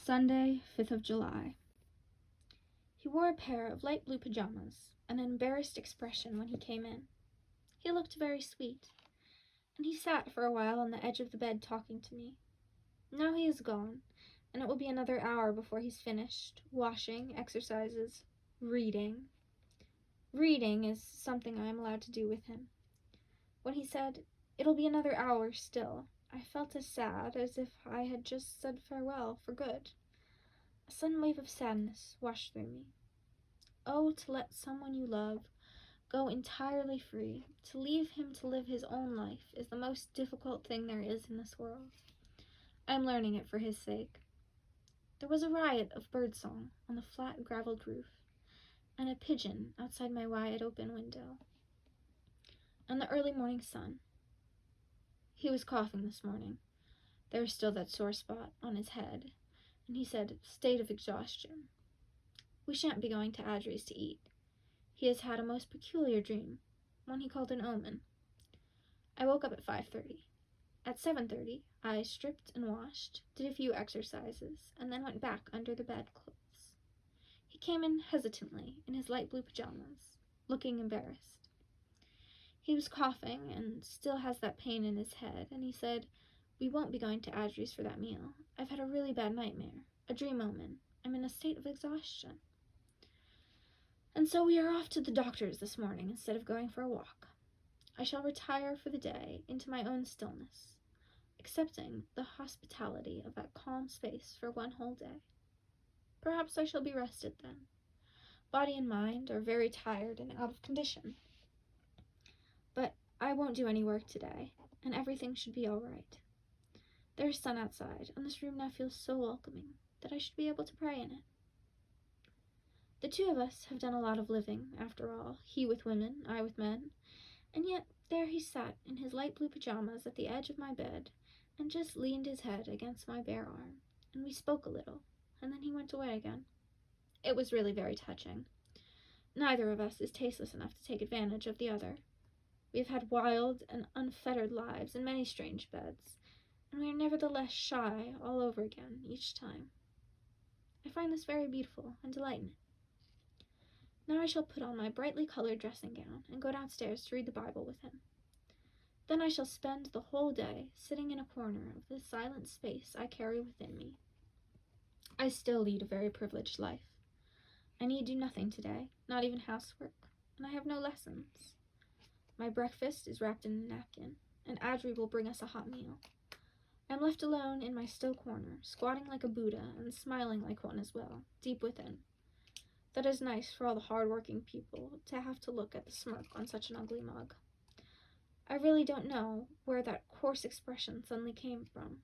Sunday, 5th of July. He wore a pair of light blue pajamas and an embarrassed expression when he came in. He looked very sweet, and he sat for a while on the edge of the bed talking to me. Now he is gone, and it will be another hour before he's finished. Washing, exercises, reading. Reading is something I am allowed to do with him. When he said, "It'll be another hour still," I felt as sad as if I had just said farewell for good. A sudden wave of sadness washed through me. Oh, to let someone you love go entirely free, to leave him to live his own life, is the most difficult thing there is in this world. I am learning it for his sake. There was a riot of birdsong on the flat gravelled roof, and a pigeon outside my wide-open window, and the early morning sun. He was coughing this morning. There was still that sore spot on his head, and he said, "State of exhaustion." We shan't be going to Adri's to eat. He has had a most peculiar dream, one he called an omen. I woke up at 5:30. At 7:30, I stripped and washed, did a few exercises, and then went back under the bedclothes. He came in hesitantly in his light blue pajamas, looking embarrassed. He was coughing and still has that pain in his head, and he said, "We won't be going to Adri's for that meal. I've had a really bad nightmare, a dream omen. I'm in a state of exhaustion." And so we are off to the doctor's this morning instead of going for a walk. I shall retire for the day into my own stillness, accepting the hospitality of that calm space for one whole day. Perhaps I shall be rested then. Body and mind are very tired and out of condition. But I won't do any work today, and everything should be all right. There is sun outside, and this room now feels so welcoming that I should be able to pray in it. The two of us have done a lot of living, after all, he with women, I with men, and yet there he sat in his light blue pajamas at the edge of my bed and just leaned his head against my bare arm, and we spoke a little, and then he went away again. It was really very touching. Neither of us is tasteless enough to take advantage of the other. We have had wild and unfettered lives in many strange beds, and we are nevertheless shy all over again each time. I find this very beautiful and delight in it. Now I shall put on my brightly colored dressing gown and go downstairs to read the Bible with him. Then I shall spend the whole day sitting in a corner of the silent space I carry within me. I still lead a very privileged life. I need do nothing today, not even housework, and I have no lessons. My breakfast is wrapped in a napkin, and Adri will bring us a hot meal. I am left alone in my still corner, squatting like a Buddha and smiling like one as well, deep within. That is nice for all the hard-working people to have to look at the smirk on such an ugly mug. I really don't know where that coarse expression suddenly came from.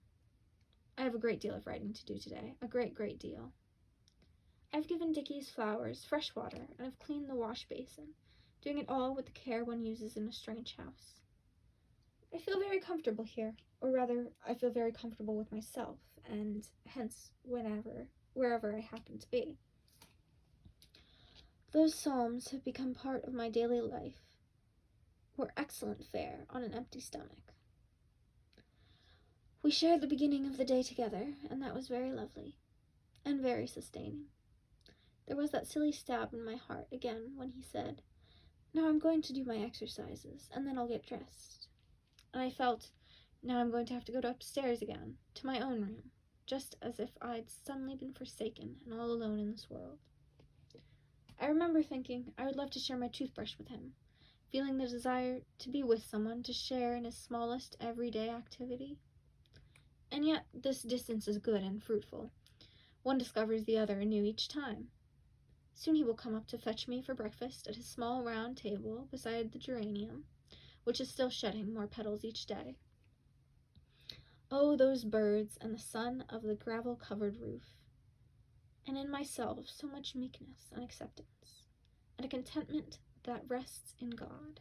I have a great deal of writing to do today, a great deal. I have given Dickie's flowers fresh water and have cleaned the wash basin, doing it all with the care one uses in a strange house. I feel very comfortable here, or rather, I feel very comfortable with myself, and hence wherever I happen to be. Those psalms have become part of my daily life, were excellent fare on an empty stomach. We shared the beginning of the day together, and that was very lovely, and very sustaining. There was that silly stab in my heart again when he said, "Now I'm going to do my exercises, and then I'll get dressed." And I felt, now I'm going to have to go upstairs again, to my own room, just as if I'd suddenly been forsaken and all alone in this world. I remember thinking I would love to share my toothbrush with him, feeling the desire to be with someone to share in his smallest everyday activity. And yet this distance is good and fruitful. One discovers the other anew each time. Soon he will come up to fetch me for breakfast at his small round table beside the geranium, which is still shedding more petals each day. Oh, those birds and the sun of the gravel-covered roof. And in myself so much meekness and acceptance, and a contentment that rests in God.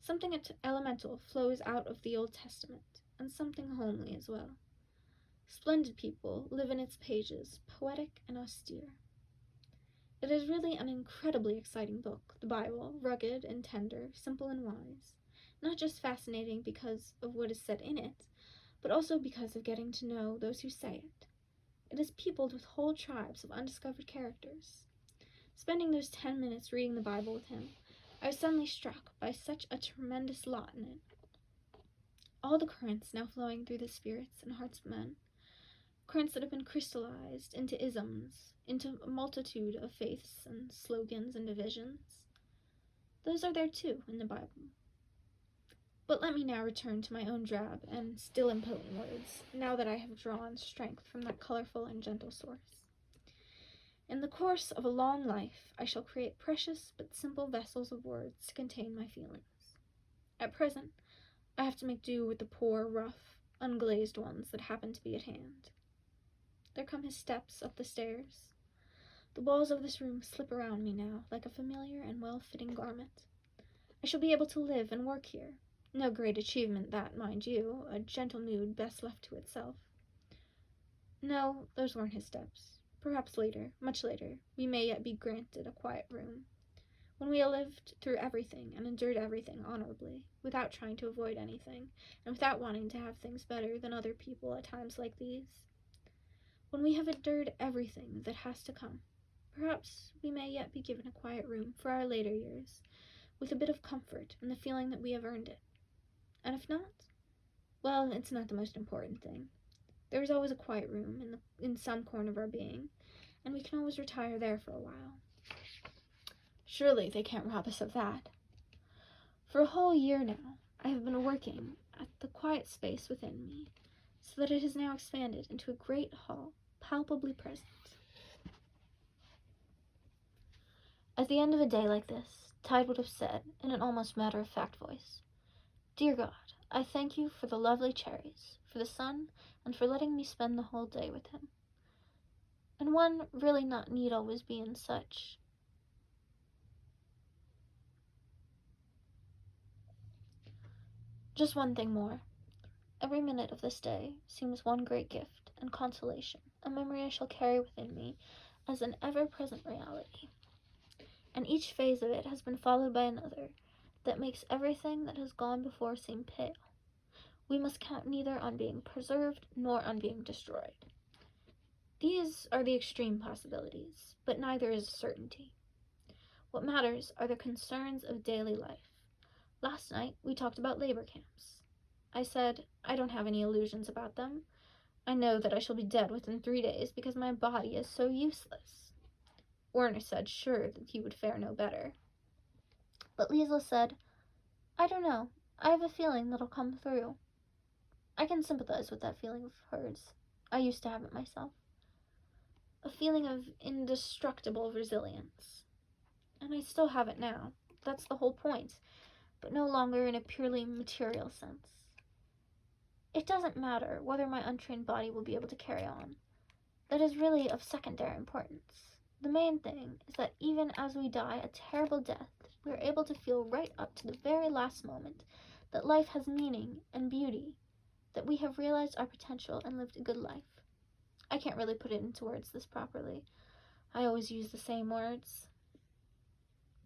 Something elemental flows out of the Old Testament, and something homely as well. Splendid people live in its pages, poetic and austere. It is really an incredibly exciting book, the Bible, rugged and tender, simple and wise, not just fascinating because of what is said in it, but also because of getting to know those who say it. It is peopled with whole tribes of undiscovered characters. Spending those 10 minutes reading the Bible with him, I was suddenly struck by such a tremendous lot in it. All the currents now flowing through the spirits and hearts of men, currents that have been crystallized into isms, into a multitude of faiths and slogans and divisions, those are there too in the Bible. But let me now return to my own drab and still impotent words, now that I have drawn strength from that colorful and gentle source. In the course of a long life, I shall create precious but simple vessels of words to contain my feelings. At present, I have to make do with the poor, rough, unglazed ones that happen to be at hand. There come his steps up the stairs. The walls of this room slip around me now like a familiar and well-fitting garment. I shall be able to live and work here. No great achievement that, mind you, a gentle mood best left to itself. No, those weren't his steps. Perhaps later, much later, we may yet be granted a quiet room, when we have lived through everything and endured everything honorably, without trying to avoid anything, and without wanting to have things better than other people at times like these. When we have endured everything that has to come, perhaps we may yet be given a quiet room for our later years, with a bit of comfort and the feeling that we have earned it. And if not, well, it's not the most important thing. There is always a quiet room in some corner of our being, and we can always retire there for a while. Surely they can't rob us of that. For a whole year now, I have been working at the quiet space within me, so that it has now expanded into a great hall, palpably present. At the end of a day like this, Tide would have said, in an almost matter-of-fact voice, "Dear God, I thank you for the lovely cherries, for the sun, and for letting me spend the whole day with him. And one really not need always be in such..." Just one thing more. Every minute of this day seems one great gift and consolation, a memory I shall carry within me as an ever-present reality. And each phase of it has been followed by another that makes everything that has gone before seem pale. We must count neither on being preserved nor on being destroyed. These are the extreme possibilities, but neither is a certainty. What matters are the concerns of daily life. Last night we talked about labor camps. I said, I don't have any illusions about them. I know that I shall be dead within 3 days because my body is so useless. Werner said sure that he would fare no better. But Liesl said, I don't know, I have a feeling that'll come through. I can sympathize with that feeling of hers. I used to have it myself. A feeling of indestructible resilience. And I still have it now. That's the whole point, but no longer in a purely material sense. It doesn't matter whether my untrained body will be able to carry on. That is really of secondary importance. The main thing is that even as we die a terrible death, we are able to feel right up to the very last moment that life has meaning and beauty, that we have realized our potential and lived a good life. I can't really put it into words this properly. I always use the same words.